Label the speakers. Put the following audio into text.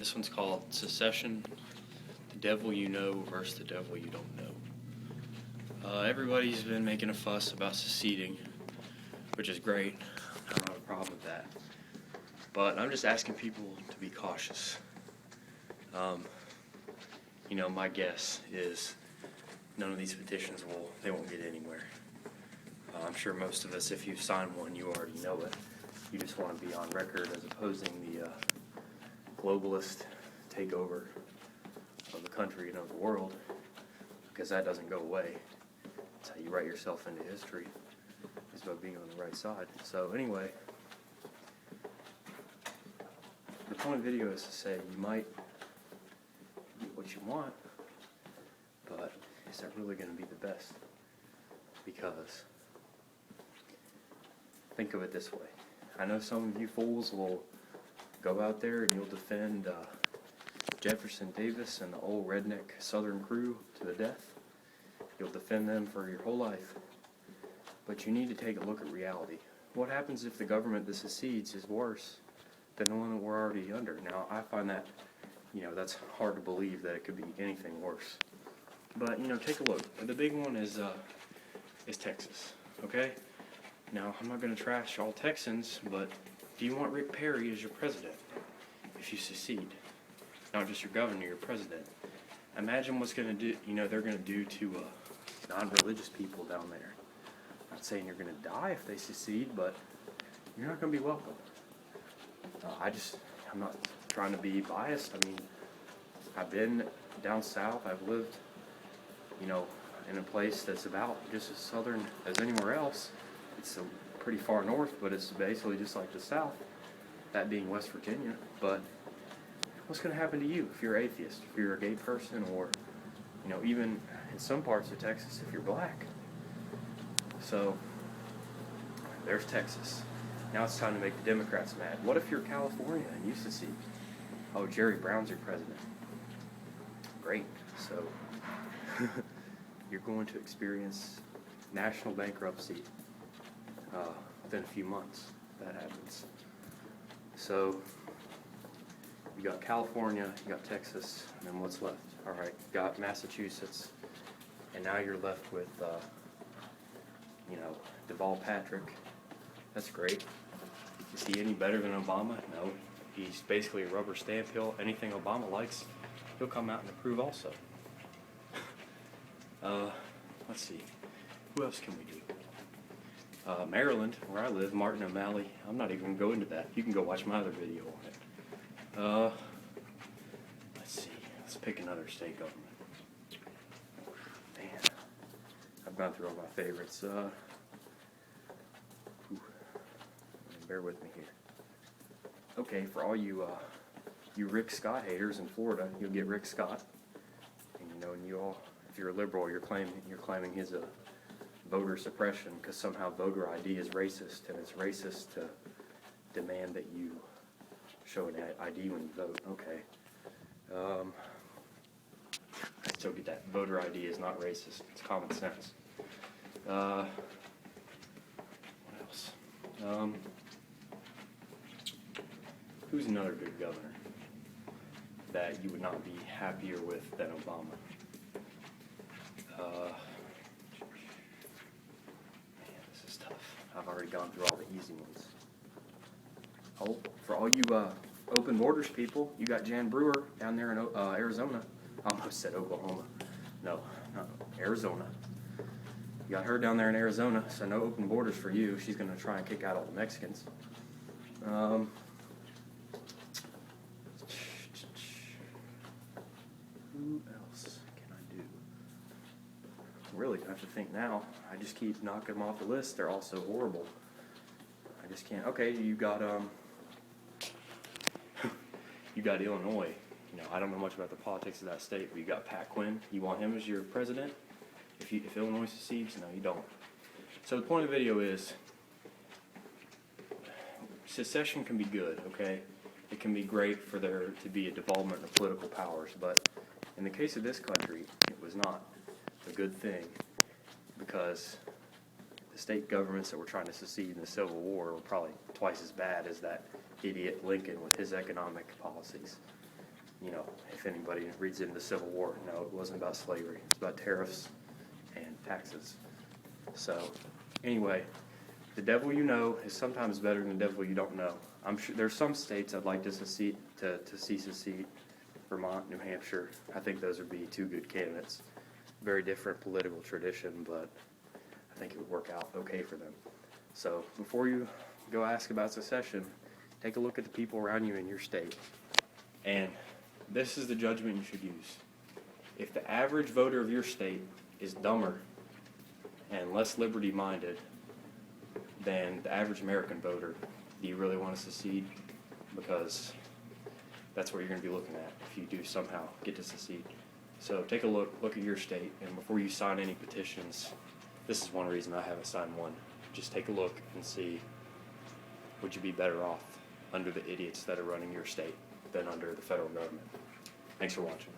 Speaker 1: This one's called Secession, the devil you know versus the devil you don't know. Everybody's been making a fuss about seceding, which is great. I don't have a problem with that. But I'm just asking people to be cautious. My guess is none of these petitions won't get anywhere. I'm sure most of us, if you sign one, you already know it. You just want to be on record as opposing the globalist takeover of the country and of the world, because that doesn't go away. That's how you write yourself into history, is by being on the right side. So anyway, the point of the video is to say you might get what you want, but is that really going to be the best? Because think of it this way. I know some of you fools will go out there and you'll defend Jefferson Davis and the old redneck Southern crew to the death. You'll defend them for your whole life. But you need to take a look at reality. What happens if the government that secedes is worse than the one that we're already under? Now, I find that, that's hard to believe that it could be anything worse. But, take a look. The big one is Texas, okay? Now, I'm not going to trash all Texans, but do you want Rick Perry as your president if you secede? Not just your governor, your president. Imagine what's going to do, they're going to do to non-religious people down there. I'm not saying you're going to die if they secede, but you're not going to be welcome. I'm not trying to be biased. I mean, I've been down south. I've lived, in a place that's about just as southern as anywhere else. It's pretty far north, but it's basically just like the South, that being West Virginia. But what's going to happen to you if you're atheist, if you're a gay person, or, even in some parts of Texas, if you're black? So, there's Texas. Now it's time to make the Democrats mad. What if you're California and you secede? Oh, Jerry Brown's your president. Great. So, you're going to experience national bankruptcy within a few months. That happens. So you got California, you got Texas, and then what's left? All right, you got Massachusetts, and now you're left with, Deval Patrick. That's great. Is he any better than Obama? No. He's basically a rubber stamp. Anything Obama likes, he'll come out and approve also. Let's see. Who else can we do? Maryland, where I live, Martin O'Malley. I'm not even going to go into that. You can go watch my other video on it. Let's see. Let's pick another state government. Man, I've gone through all my favorites. Bear with me here. Okay, for all you Rick Scott haters in Florida, you'll get Rick Scott. And you all, if you're a liberal, you're claiming his voter suppression because somehow voter ID is racist, and it's racist to demand that you show an ID when you vote. Okay. I still get that. Voter ID is not racist. It's common sense. What else? Who's another good governor that you would not be happier with than Obama? I've already gone through all the easy ones. Oh, for all you open borders people, you got Jan Brewer down there in Arizona. I almost said Oklahoma. No, Arizona. You got her down there in Arizona, so no open borders for you. She's going to try and kick out all the Mexicans. Who else can I do? Really, I have to think now. I just keep knocking them off the list. They're all so horrible. I just can't. Okay, you got you got Illinois. I don't know much about the politics of that state, but you got Pat Quinn. You want him as your president? If Illinois secedes? No, you don't. So the point of the video is, secession can be good, okay? It can be great for there to be a devolvement of political powers, but in the case of this country, it was not a good thing, because the state governments that were trying to secede in the Civil War were probably twice as bad as that idiot Lincoln with his economic policies. you know, if anybody reads into the Civil War, no, it wasn't about slavery. It's about tariffs and taxes. So, anyway, the devil you know is sometimes better than the devil you don't know. I'm sure there's some states I'd like to secede. Vermont, New Hampshire. I think those would be two good candidates. Very different political tradition, but I think it would work out okay for them. So before you go ask about secession, take a look at the people around you in your state. And this is the judgment you should use. If the average voter of your state is dumber and less liberty-minded than the average American voter, do you really want to secede? Because that's what you're going to be looking at if you do somehow get to secede. So take a look at your state, and before you sign any petitions, this is one reason I haven't signed one. Just take a look and see, would you be better off under the idiots that are running your state than under the federal government? Thanks for watching.